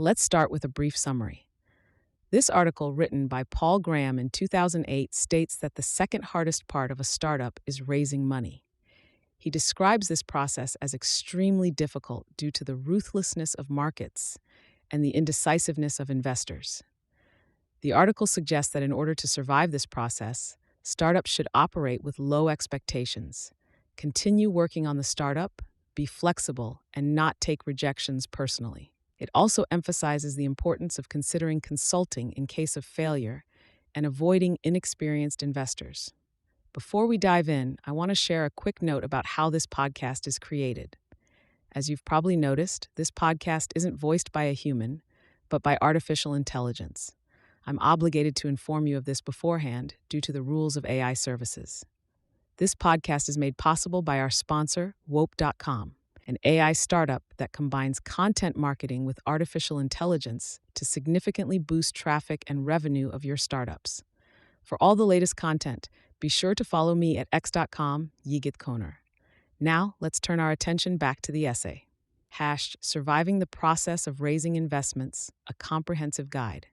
Let's start with a brief summary. This article, written by Paul Graham in 2008, states that the second hardest part of a startup is raising money. He describes this process as extremely difficult due to the ruthlessness of markets and the indecisiveness of investors. The article suggests that in order to survive this process, startups should operate with low expectations, continue working on the startup, be flexible, and not take rejections personally. It also emphasizes the importance of considering consulting in case of failure and avoiding inexperienced investors. Before we dive in, I want to share a quick note about how this podcast is created. As you've probably noticed, this podcast isn't voiced by a human, but by artificial intelligence. I'm obligated to inform you of this beforehand due to the rules of AI services. This podcast is made possible by our sponsor, Wope.com, an AI startup that combines content marketing with artificial intelligence to significantly boost traffic and revenue of your startups. For all the latest content, be sure to follow me at x.com, Yigit Now, let's turn our attention back to the essay. Surviving the Process of Raising Investments, a Comprehensive Guide.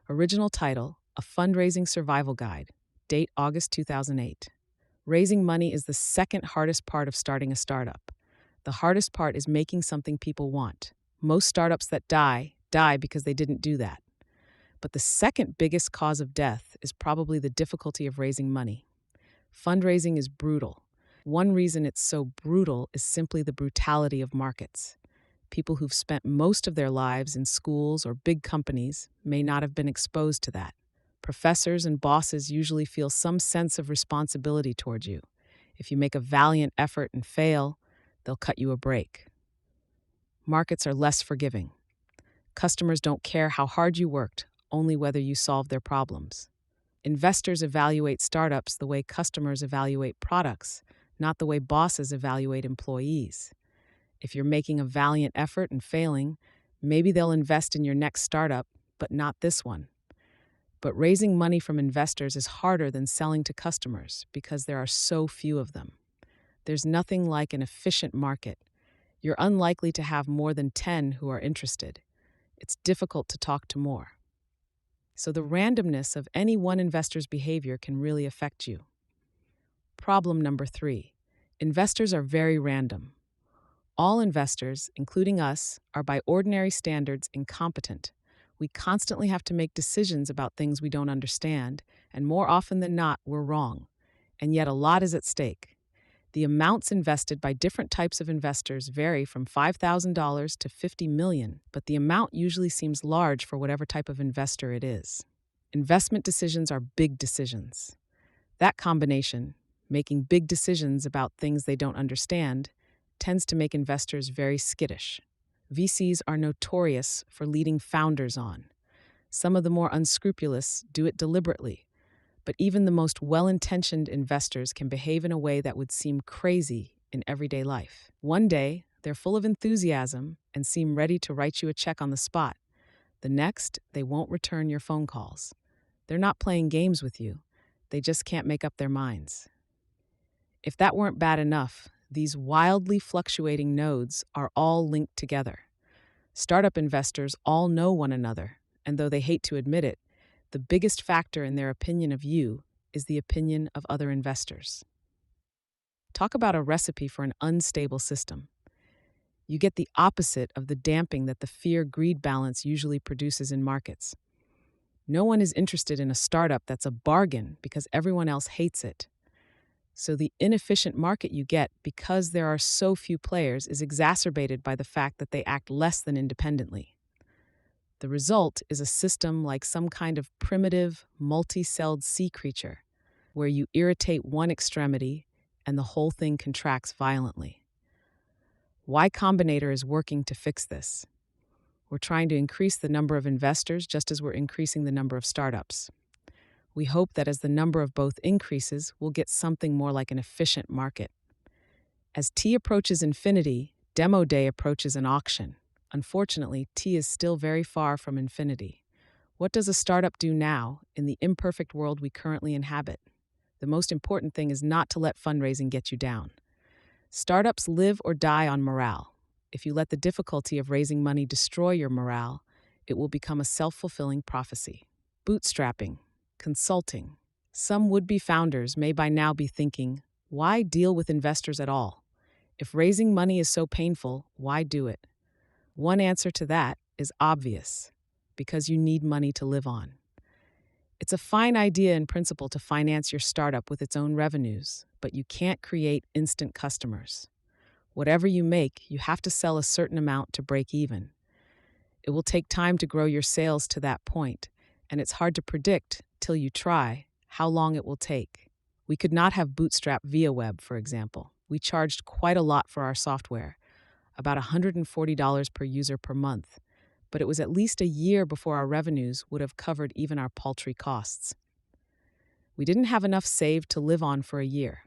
Original title, A Fundraising Survival Guide. Date August 2008. Raising money is the second hardest part of starting a startup. The hardest part is making something people want. Most startups that die because they didn't do that. But the second biggest cause of death is probably the difficulty of raising money. Fundraising is brutal. One reason it's so brutal is simply the brutality of markets. People who've spent most of their lives in schools or big companies may not have been exposed to that. Professors and bosses usually feel some sense of responsibility towards you. If you make a valiant effort and fail, they'll cut you a break. Markets are less forgiving. Customers don't care how hard you worked, only whether you solved their problems. Investors evaluate startups the way customers evaluate products, not the way bosses evaluate employees. If you're making a valiant effort and failing, maybe they'll invest in your next startup, but not this one. But raising money from investors is harder than selling to customers because there are so few of them. There's nothing like an efficient market. You're unlikely to have more than 10 who are interested. It's difficult to talk to more. So the randomness of any one investor's behavior can really affect you. Problem number 3. Investors are very random. All investors, including us, are by ordinary standards incompetent. We constantly have to make decisions about things we don't understand, and more often than not, we're wrong. And yet a lot is at stake. The amounts invested by different types of investors vary from $5,000 to $50 million, but the amount usually seems large for whatever type of investor it is. Investment decisions are big decisions. That combination, making big decisions about things they don't understand, tends to make investors very skittish. VCs are notorious for leading founders on. Some of the more unscrupulous do it deliberately, but even the most well-intentioned investors can behave in a way that would seem crazy in everyday life. One day, they're full of enthusiasm and seem ready to write you a check on the spot. The next, they won't return your phone calls. They're not playing games with you. They just can't make up their minds. If that weren't bad enough, these wildly fluctuating nodes are all linked together. Startup investors all know one another, and though they hate to admit it, the biggest factor in their opinion of you is the opinion of other investors. Talk about a recipe for an unstable system. You get the opposite of the damping that the fear-greed balance usually produces in markets. No one is interested in a startup that's a bargain because everyone else hates it. So the inefficient market you get because there are so few players is exacerbated by the fact that they act less than independently. The result is a system like some kind of primitive, multi-celled sea creature, where you irritate one extremity and the whole thing contracts violently. Y Combinator is working to fix this. We're trying to increase the number of investors just as we're increasing the number of startups. We hope that as the number of both increases, we'll get something more like an efficient market. As T approaches infinity, demo day approaches an auction. Unfortunately, T is still very far from infinity. What does a startup do now in the imperfect world we currently inhabit? The most important thing is not to let fundraising get you down. Startups live or die on morale. If you let the difficulty of raising money destroy your morale, it will become a self-fulfilling prophecy. Bootstrapping, consulting. Some would-be founders may by now be thinking, why deal with investors at all? If raising money is so painful, why do it? One answer to that is obvious: because you need money to live on. It's a fine idea in principle to finance your startup with its own revenues, but you can't create instant customers. Whatever you make, you have to sell a certain amount to break even. It will take time to grow your sales to that point, and it's hard to predict, till you try, how long it will take. We could not have bootstrapped via web, for example. We charged quite a lot for our software, about $140 per user per month, but it was at least a year before our revenues would have covered even our paltry costs. We didn't have enough saved to live on for a year.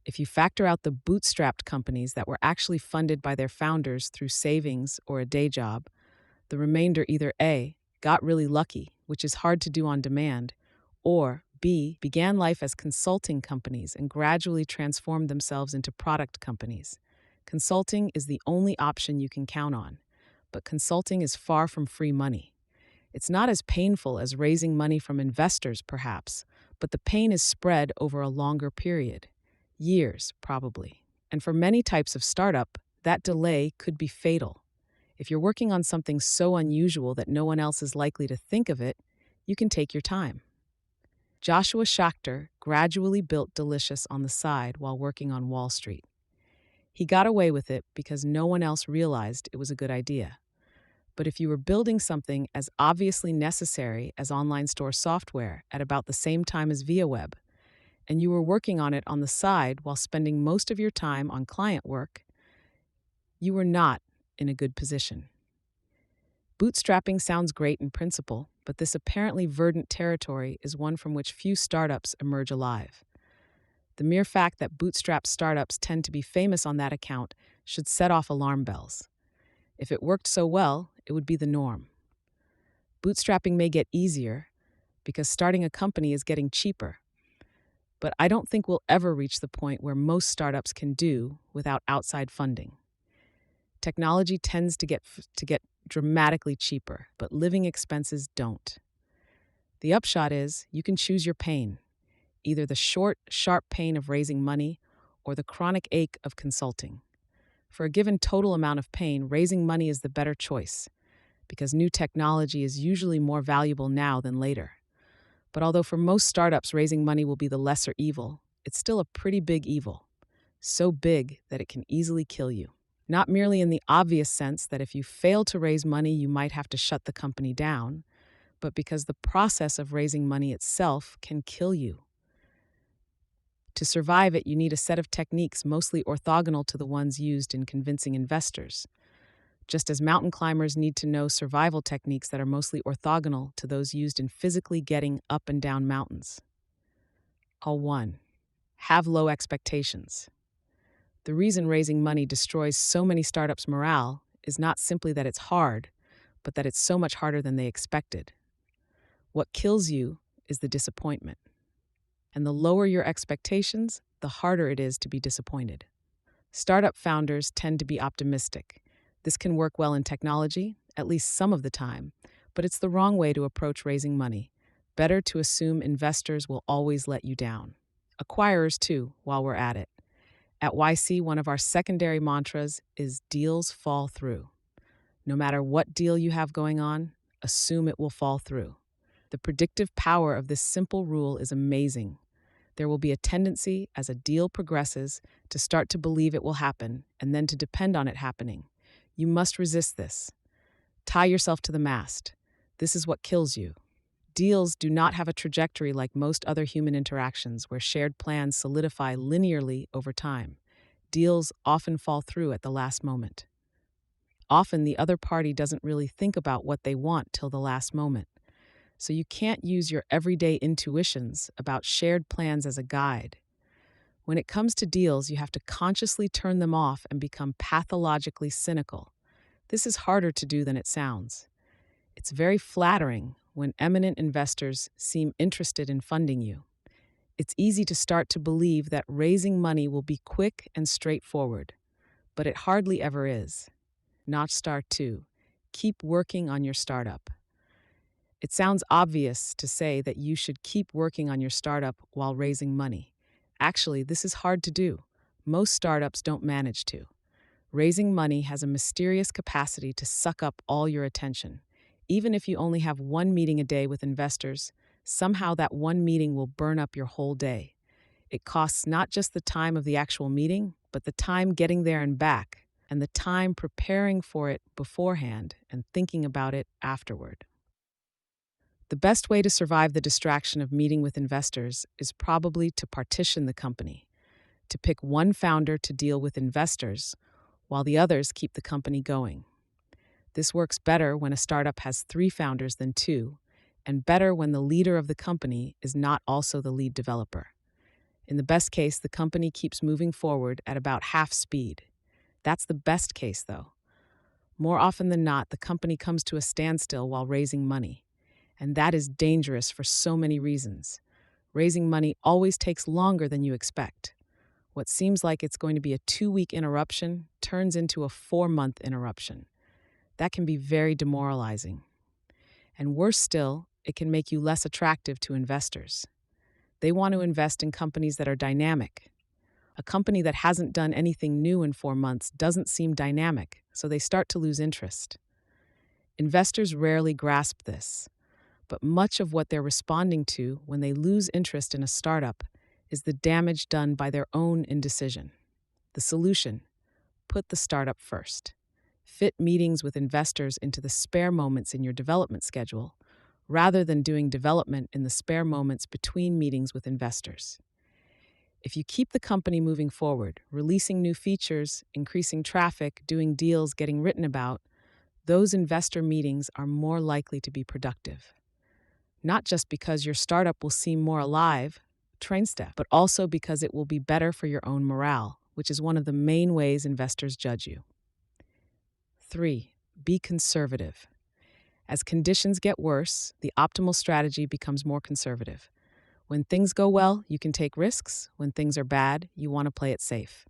If you factor out the bootstrapped companies that were actually funded by their founders through savings or a day job, the remainder either A, got really lucky, which is hard to do on demand, or B, began life as consulting companies and gradually transformed themselves into product companies. Consulting is the only option you can count on, but consulting is far from free money. It's not as painful as raising money from investors, perhaps, but the pain is spread over a longer period. Years, probably. And for many types of startup, that delay could be fatal. If you're working on something so unusual that no one else is likely to think of it, you can take your time. Joshua Schachter gradually built Delicious on the side while working on Wall Street. He got away with it because no one else realized it was a good idea. But if you were building something as obviously necessary as online store software at about the same time as ViaWeb, and you were working on it on the side while spending most of your time on client work, you were not in a good position. Bootstrapping sounds great in principle, but this apparently verdant territory is one from which few startups emerge alive. The mere fact that bootstrap startups tend to be famous on that account should set off alarm bells. If it worked so well, it would be the norm. Bootstrapping may get easier because starting a company is getting cheaper, but I don't think we'll ever reach the point where most startups can do without outside funding. Technology tends to get dramatically cheaper, but living expenses don't. The upshot is you can choose your pain, either the short, sharp pain of raising money or the chronic ache of consulting. For a given total amount of pain, raising money is the better choice, because new technology is usually more valuable now than later. But although for most startups raising money will be the lesser evil, it's still a pretty big evil. So big that it can easily kill you. Not merely in the obvious sense that if you fail to raise money, you might have to shut the company down, but because the process of raising money itself can kill you. To survive it, you need a set of techniques mostly orthogonal to the ones used in convincing investors, just as mountain climbers need to know survival techniques that are mostly orthogonal to those used in physically getting up and down mountains. 1. Have low expectations. The reason raising money destroys so many startups' morale is not simply that it's hard, but that it's so much harder than they expected. What kills you is the disappointment. And the lower your expectations, the harder it is to be disappointed. Startup founders tend to be optimistic. This can work well in technology, at least some of the time, but it's the wrong way to approach raising money. Better to assume investors will always let you down. Acquirers, too, while we're at it. At YC, one of our secondary mantras is deals fall through. No matter what deal you have going on, assume it will fall through. The predictive power of this simple rule is amazing. There will be a tendency, as a deal progresses, to start to believe it will happen and then to depend on it happening. You must resist this. Tie yourself to the mast. This is what kills you. Deals do not have a trajectory like most other human interactions where shared plans solidify linearly over time. Deals often fall through at the last moment. Often the other party doesn't really think about what they want till the last moment. So you can't use your everyday intuitions about shared plans as a guide. When it comes to deals, you have to consciously turn them off and become pathologically cynical. This is harder to do than it sounds. It's very flattering when eminent investors seem interested in funding you. It's easy to start to believe that raising money will be quick and straightforward, but it hardly ever is. Notch star 2. Keep working on your startup. It sounds obvious to say that you should keep working on your startup while raising money. Actually, this is hard to do. Most startups don't manage to. Raising money has a mysterious capacity to suck up all your attention. Even if you only have one meeting a day with investors, somehow that one meeting will burn up your whole day. It costs not just the time of the actual meeting, but the time getting there and back, and the time preparing for it beforehand and thinking about it afterward. The best way to survive the distraction of meeting with investors is probably to partition the company, to pick one founder to deal with investors while the others keep the company going. This works better when a startup has 3 founders than 2, and better when the leader of the company is not also the lead developer. In the best case, the company keeps moving forward at about half speed. That's the best case, though. More often than not, the company comes to a standstill while raising money, and that is dangerous for so many reasons. Raising money always takes longer than you expect. What seems like it's going to be a 2-week interruption turns into a 4-month interruption. That can be very demoralizing. And worse still, it can make you less attractive to investors. They want to invest in companies that are dynamic. A company that hasn't done anything new in 4 months doesn't seem dynamic, so they start to lose interest. Investors rarely grasp this, but much of what they're responding to when they lose interest in a startup is the damage done by their own indecision. The solution: put the startup first. Fit meetings with investors into the spare moments in your development schedule, rather than doing development in the spare moments between meetings with investors. If you keep the company moving forward, releasing new features, increasing traffic, doing deals, getting written about, those investor meetings are more likely to be productive. Not just because your startup will seem more alive, train staff, but also because it will be better for your own morale, which is one of the main ways investors judge you. 3. Be conservative. As conditions get worse, the optimal strategy becomes more conservative. When things go well, you can take risks. When things are bad, you want to play it safe.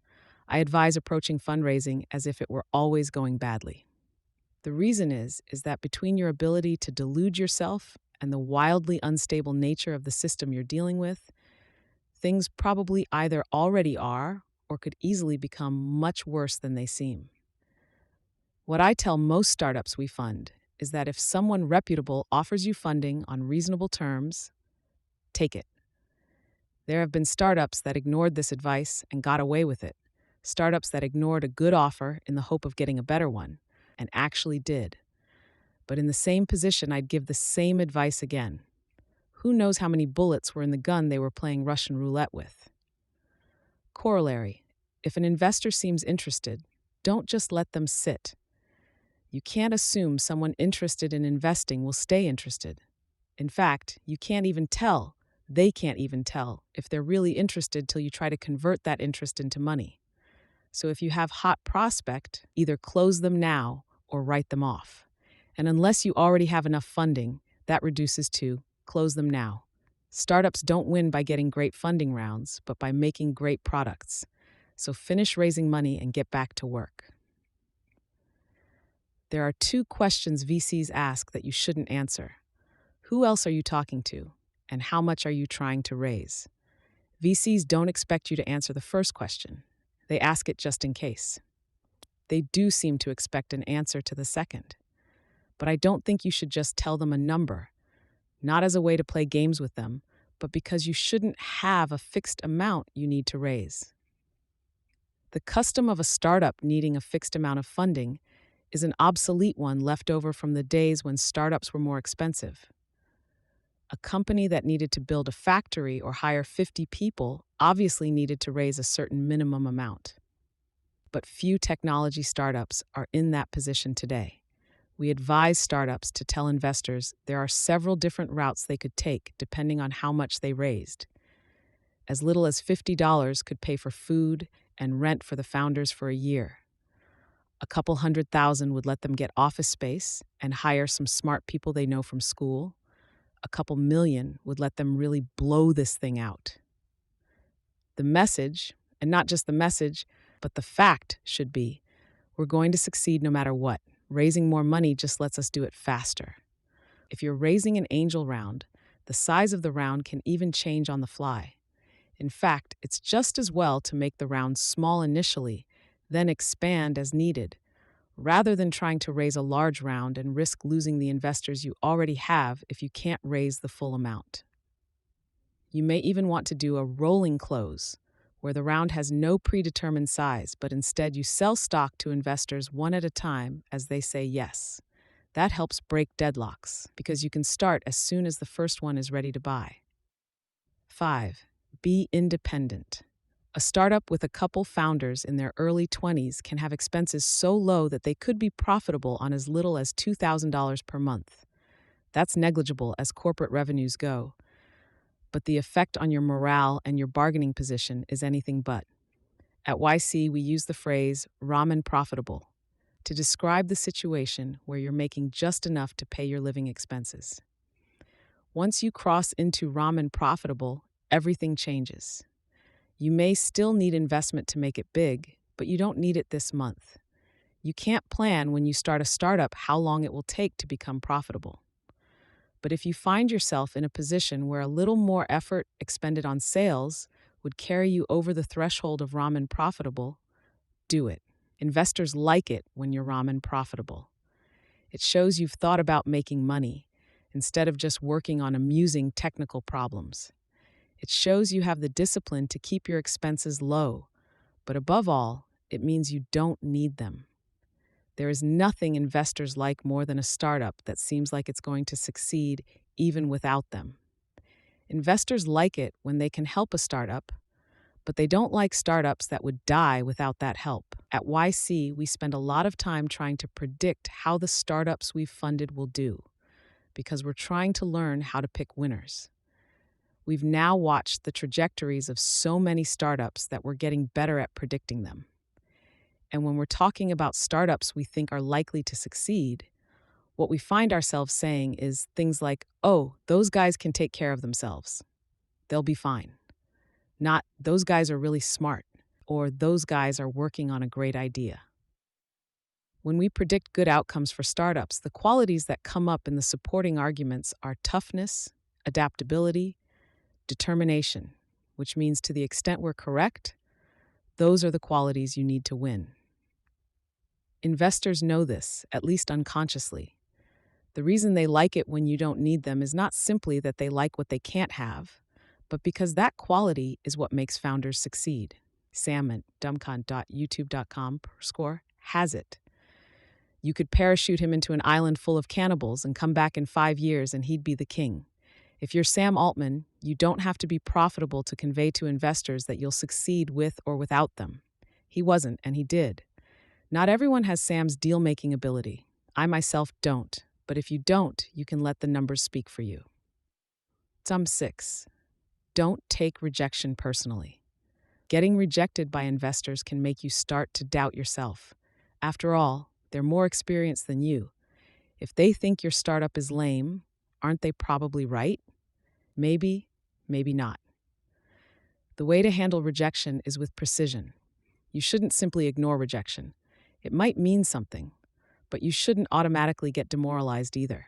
I advise approaching fundraising as if it were always going badly. The reason is that between your ability to delude yourself and the wildly unstable nature of the system you're dealing with, things probably either already are or could easily become much worse than they seem. What I tell most startups we fund is that if someone reputable offers you funding on reasonable terms, take it. There have been startups that ignored this advice and got away with it. Startups that ignored a good offer in the hope of getting a better one, and actually did. But in the same position, I'd give the same advice again. Who knows how many bullets were in the gun they were playing Russian roulette with? Corollary: if an investor seems interested, don't just let them sit. You can't assume someone interested in investing will stay interested. In fact, you can't even tell, they can't even tell, if they're really interested till you try to convert that interest into money. So if you have hot prospect, either close them now or write them off. And unless you already have enough funding, that reduces to close them now. Startups don't win by getting great funding rounds, but by making great products. So finish raising money and get back to work. There are 2 questions VCs ask that you shouldn't answer. Who else are you talking to? And how much are you trying to raise? VCs don't expect you to answer the first question. They ask it just in case. They do seem to expect an answer to the second. But I don't think you should just tell them a number, not as a way to play games with them, but because you shouldn't have a fixed amount you need to raise. The custom of a startup needing a fixed amount of funding is an obsolete one left over from the days when startups were more expensive. A company that needed to build a factory or hire 50 people obviously needed to raise a certain minimum amount. But few technology startups are in that position today. We advise startups to tell investors there are several different routes they could take depending on how much they raised. As little as $50 could pay for food and rent for the founders for a year. A couple $100,000 would let them get office space and hire some smart people they know from school. A couple million would let them really blow this thing out. The message, and not just the message, but the fact should be, we're going to succeed no matter what. Raising more money just lets us do it faster. If you're raising an angel round, the size of the round can even change on the fly. In fact, it's just as well to make the round small initially, then expand as needed, rather than trying to raise a large round and risk losing the investors you already have if you can't raise the full amount. You may even want to do a rolling close, where the round has no predetermined size, but instead you sell stock to investors one at a time as they say yes. That helps break deadlocks because you can start as soon as the first one is ready to buy. 5. Be independent. A startup with a couple founders in their early 20s can have expenses so low that they could be profitable on as little as $2,000 per month. That's negligible as corporate revenues go, but the effect on your morale and your bargaining position is anything but. At YC, we use the phrase ramen profitable to describe the situation where you're making just enough to pay your living expenses. Once you cross into ramen profitable, everything changes. You may still need investment to make it big, but you don't need it this month. You can't plan when you start a startup how long it will take to become profitable. But if you find yourself in a position where a little more effort expended on sales would carry you over the threshold of ramen profitable, do it. Investors like it when you're ramen profitable. It shows you've thought about making money instead of just working on amusing technical problems. It shows you have the discipline to keep your expenses low, but above all, it means you don't need them. There is nothing investors like more than a startup that seems like it's going to succeed even without them. Investors like it when they can help a startup, but they don't like startups that would die without that help. At YC, we spend a lot of time trying to predict how the startups we've funded will do, because we're trying to learn how to pick winners. We've now watched the trajectories of so many startups that we're getting better at predicting them. And when we're talking about startups we think are likely to succeed, what we find ourselves saying is things like, oh, those guys can take care of themselves. They'll be fine. Not, those guys are really smart, or those guys are working on a great idea. When we predict good outcomes for startups, the qualities that come up in the supporting arguments are toughness, adaptability, determination, which means to the extent we're correct, those are the qualities you need to win. Investors know this, at least unconsciously. The reason they like it when you don't need them is not simply that they like what they can't have, but because that quality is what makes founders succeed. Sam at dumbcon.youtube.com has it. You could parachute him into an island full of cannibals and come back in 5 years and he'd be the king. If you're Sam Altman, you don't have to be profitable to convey to investors that you'll succeed with or without them. He wasn't, and he did. Not everyone has Sam's deal-making ability. I myself don't, but if you don't, you can let the numbers speak for you. Sum 6. Don't take rejection personally. Getting rejected by investors can make you start to doubt yourself. After all, they're more experienced than you. If they think your startup is lame, aren't they probably right? Maybe, maybe not. The way to handle rejection is with precision. You shouldn't simply ignore rejection. It might mean something, but you shouldn't automatically get demoralized either.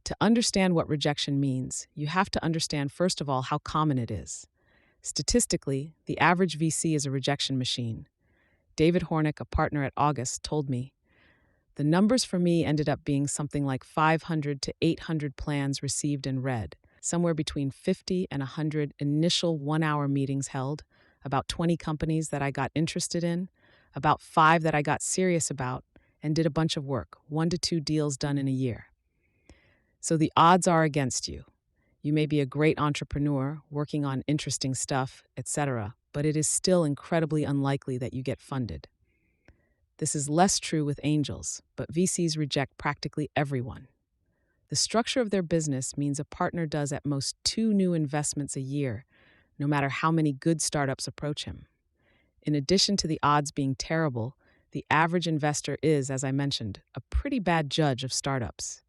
To understand what rejection means, you have to understand, first of all, how common it is. Statistically, the average VC is a rejection machine. David Hornick, a partner at August, told me, the numbers for me ended up being something like 500 to 800 plans received and read, somewhere between 50 and 100 initial one-hour meetings held, about 20 companies that I got interested in, about 5 that I got serious about, and did a bunch of work, 1 to 2 deals done in a year. So the odds are against you. You may be a great entrepreneur, working on interesting stuff, etc., but it is still incredibly unlikely that you get funded. This is less true with angels, but VCs reject practically everyone. The structure of their business means a partner does at most 2 new investments a year, no matter how many good startups approach him. In addition to the odds being terrible, the average investor is, as I mentioned, a pretty bad judge of startups.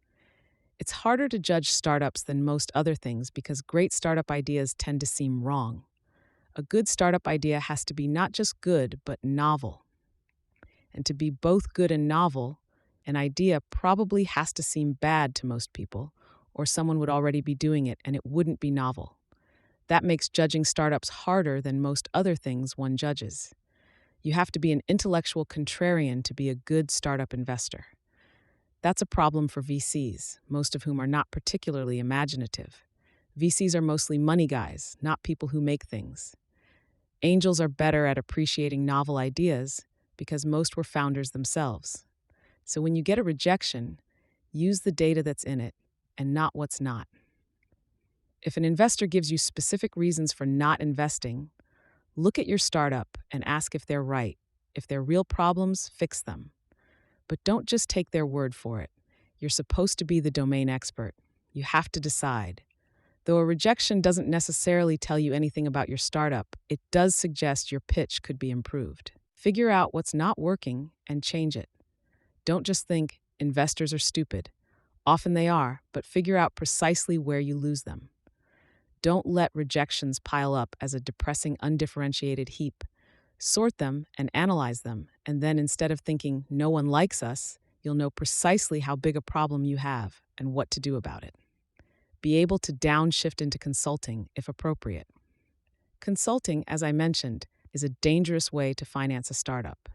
It's harder to judge startups than most other things because great startup ideas tend to seem wrong. A good startup idea has to be not just good, but novel. And to be both good and novel, An idea probably has to seem bad to most people, or someone would already be doing it and it wouldn't be novel. That makes judging startups harder than most other things one judges. You have to be an intellectual contrarian to be a good startup investor. That's a problem for VCs, most of whom are not particularly imaginative. VCs are mostly money guys, not people who make things. Angels are better at appreciating novel ideas because most were founders themselves. So when you get a rejection, use the data that's in it and not what's not. If an investor gives you specific reasons for not investing, look at your startup and ask if they're right. If they're real problems, fix them. But don't just take their word for it. You're supposed to be the domain expert. You have to decide. Though a rejection doesn't necessarily tell you anything about your startup, it does suggest your pitch could be improved. Figure out what's not working and change it. Don't just think, investors are stupid. Often they are, but figure out precisely where you lose them. Don't let rejections pile up as a depressing, undifferentiated heap. Sort them and analyze them, and then instead of thinking, no one likes us, you'll know precisely how big a problem you have and what to do about it. Be able to downshift into consulting if appropriate. Consulting, as I mentioned, is a dangerous way to finance a startup,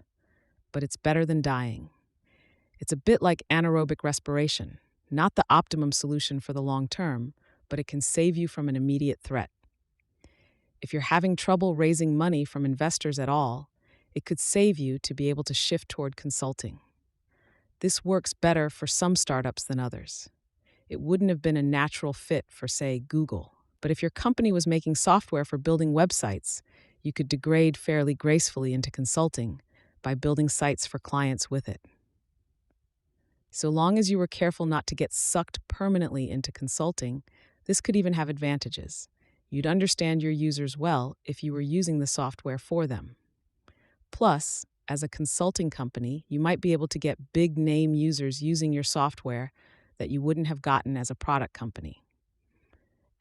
but it's better than dying. It's a bit like anaerobic respiration, not the optimum solution for the long term, but it can save you from an immediate threat. If you're having trouble raising money from investors at all, it could save you to be able to shift toward consulting. This works better for some startups than others. It wouldn't have been a natural fit for, say, Google. But if your company was making software for building websites, you could degrade fairly gracefully into consulting by building sites for clients with it. So long as you were careful not to get sucked permanently into consulting, this could even have advantages. You'd understand your users well if you were using the software for them. Plus, as a consulting company, you might be able to get big-name users using your software that you wouldn't have gotten as a product company.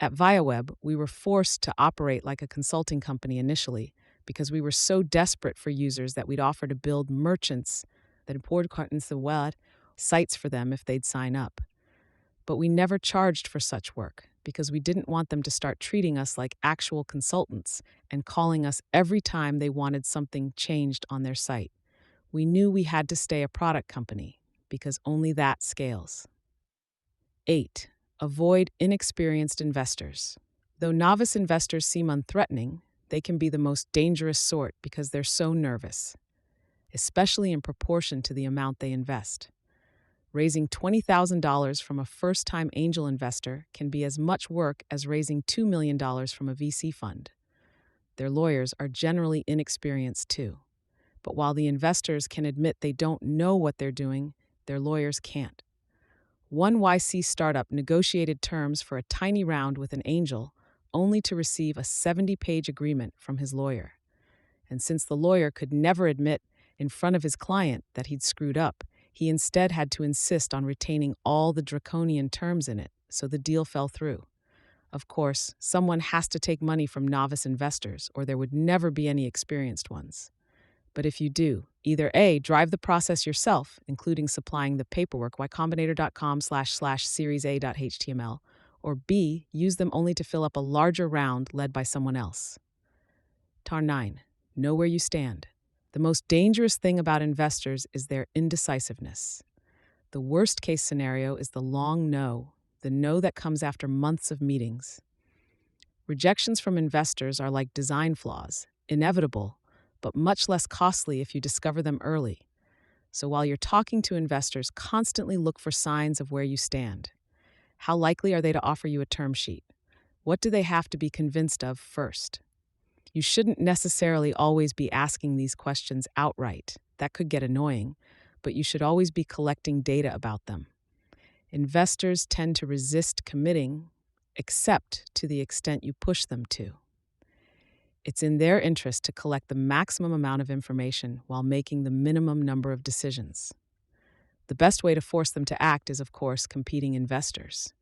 At ViaWeb, we were forced to operate like a consulting company initially because we were so desperate for users that we'd offer to build merchants that important the web sites for them if they'd sign up. But we never charged for such work because we didn't want them to start treating us like actual consultants and calling us every time they wanted something changed on their site. We knew we had to stay a product company because only that scales. 8. Avoid inexperienced investors. Though novice investors seem unthreatening, they can be the most dangerous sort because they're so nervous, especially in proportion to the amount they invest. Raising $20,000 from a first-time angel investor can be as much work as raising $2 million from a VC fund. Their lawyers are generally inexperienced too. But while the investors can admit they don't know what they're doing, their lawyers can't. One YC startup negotiated terms for a tiny round with an angel, only to receive a 70-page agreement from his lawyer. And since the lawyer could never admit in front of his client that he'd screwed up, he instead had to insist on retaining all the draconian terms in it, so the deal fell through. Of course, someone has to take money from novice investors, or there would never be any experienced ones. But if you do, either A, drive the process yourself, including supplying the paperwork, ycombinator.com/series.a.html, or B, use them only to fill up a larger round led by someone else. Tar 9. Know where you stand. The most dangerous thing about investors is their indecisiveness. The worst-case scenario is the long no, the no that comes after months of meetings. Rejections from investors are like design flaws, inevitable, but much less costly if you discover them early. So while you're talking to investors, constantly look for signs of where you stand. How likely are they to offer you a term sheet? What do they have to be convinced of first? You shouldn't necessarily always be asking these questions outright. That could get annoying, but you should always be collecting data about them. Investors tend to resist committing, except to the extent you push them to. It's in their interest to collect the maximum amount of information while making the minimum number of decisions. The best way to force them to act is, of course, competing investors.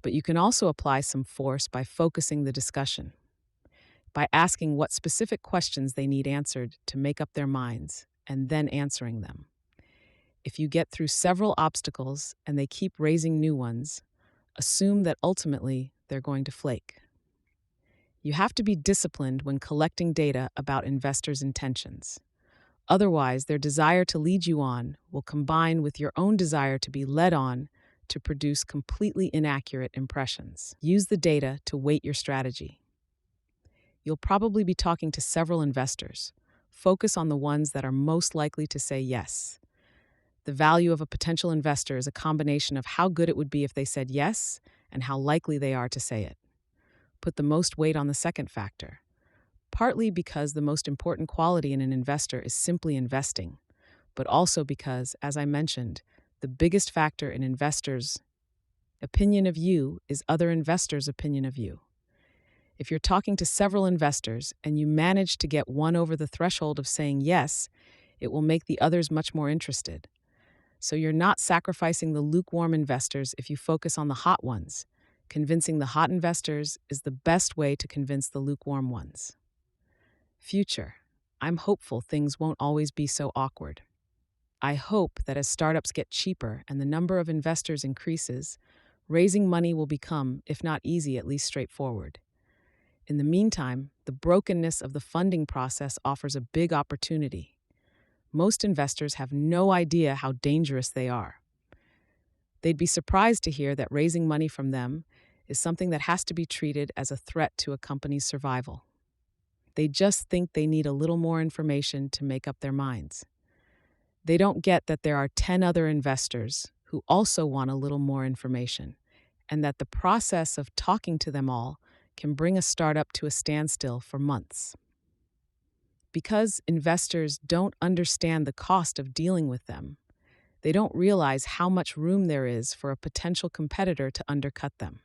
But you can also apply some force by focusing the discussion, by asking what specific questions they need answered to make up their minds, and then answering them. If you get through several obstacles and they keep raising new ones, assume that ultimately they're going to flake. You have to be disciplined when collecting data about investors' intentions. Otherwise, their desire to lead you on will combine with your own desire to be led on to produce completely inaccurate impressions. Use the data to weight your strategy. You'll probably be talking to several investors. Focus on the ones that are most likely to say yes. The value of a potential investor is a combination of how good it would be if they said yes and how likely they are to say it. Put the most weight on the second factor, partly because the most important quality in an investor is simply investing, but also because, as I mentioned, the biggest factor in investors' opinion of you is other investors' opinion of you. If you're talking to several investors and you manage to get one over the threshold of saying yes, it will make the others much more interested. So you're not sacrificing the lukewarm investors if you focus on the hot ones. Convincing the hot investors is the best way to convince the lukewarm ones. Future. I'm hopeful things won't always be so awkward. I hope that as startups get cheaper and the number of investors increases, raising money will become, if not easy, at least straightforward. In the meantime, the brokenness of the funding process offers a big opportunity. Most investors have no idea how dangerous they are. They'd be surprised to hear that raising money from them is something that has to be treated as a threat to a company's survival. They just think they need a little more information to make up their minds. They don't get that there are 10 other investors who also want a little more information, and that the process of talking to them all can bring a startup to a standstill for months. Because investors don't understand the cost of dealing with them, they don't realize how much room there is for a potential competitor to undercut them.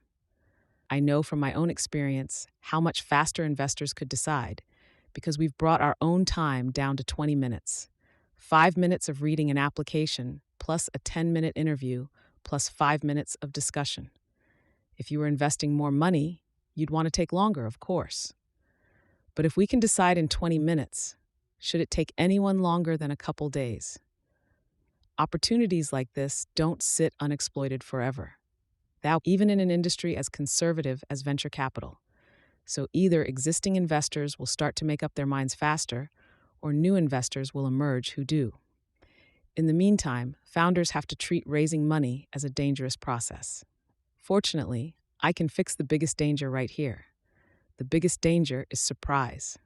I know from my own experience how much faster investors could decide, because we've brought our own time down to 20 minutes. 5 minutes of reading an application, plus a 10-minute interview, plus 5 minutes of discussion. If you were investing more money, you'd want to take longer, of course. But if we can decide in 20 minutes, should it take anyone longer than a couple days? Opportunities like this don't sit unexploited forever. Even in an industry as conservative as venture capital. So either existing investors will start to make up their minds faster, or new investors will emerge who do. In the meantime, founders have to treat raising money as a dangerous process. Fortunately, I can fix the biggest danger right here. The biggest danger is surprise.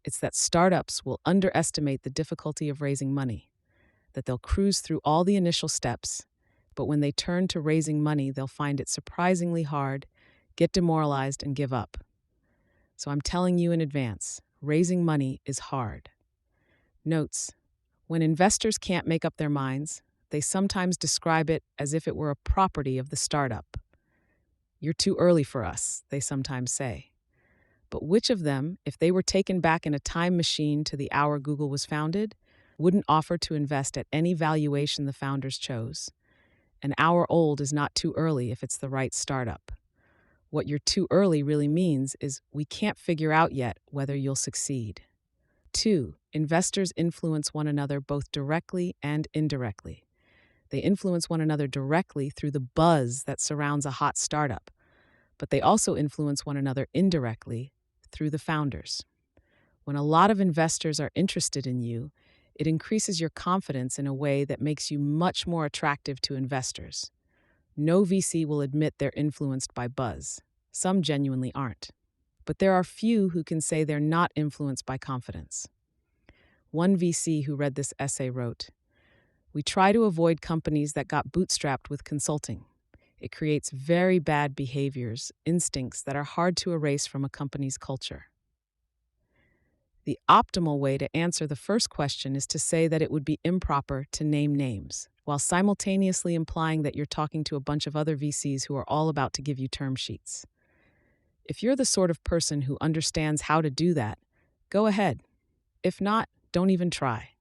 It's that startups will underestimate the difficulty of raising money, that they'll cruise through all the initial steps, but when they turn to raising money, they'll find it surprisingly hard, get demoralized, and give up. So I'm telling you in advance, raising money is hard. Notes: when investors can't make up their minds, they sometimes describe it as if it were a property of the startup. You're too early for us, they sometimes say. But which of them, if they were taken back in a time machine to the hour Google was founded, wouldn't offer to invest at any valuation the founders chose? An hour old is not too early if it's the right startup. What you're too early really means is we can't figure out yet whether you'll succeed. 2. Investors influence one another both directly and indirectly. They influence one another directly through the buzz that surrounds a hot startup, but they also influence one another indirectly through the founders. When a lot of investors are interested in you, it increases your confidence in a way that makes you much more attractive to investors. No VC will admit they're influenced by buzz. Some genuinely aren't. But there are few who can say they're not influenced by confidence. One VC who read this essay wrote, "We try to avoid companies that got bootstrapped with consulting. It creates very bad behaviors, instincts that are hard to erase from a company's culture." The optimal way to answer the first question is to say that it would be improper to name names, while simultaneously implying that you're talking to a bunch of other VCs who are all about to give you term sheets. If you're the sort of person who understands how to do that, go ahead. If not, don't even try.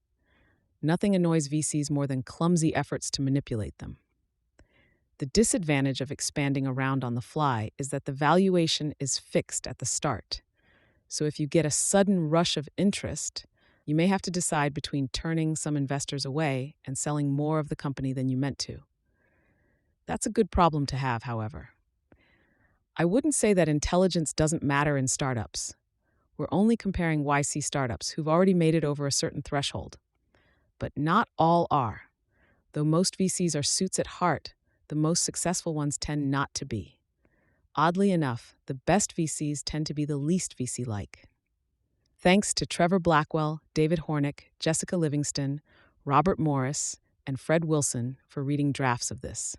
Nothing annoys VCs more than clumsy efforts to manipulate them. The disadvantage of expanding around on the fly is that the valuation is fixed at the start. So if you get a sudden rush of interest, You may have to decide between turning some investors away and selling more of the company than you meant to. That's a good problem to have, however. I wouldn't say that intelligence doesn't matter in startups. We're only comparing YC startups who've already made it over a certain threshold. But not all are. Though most VCs are suits at heart, the most successful ones tend not to be. Oddly enough, the best VCs tend to be the least VC-like. Thanks to Trevor Blackwell, David Hornick, Jessica Livingston, Robert Morris, and Fred Wilson for reading drafts of this.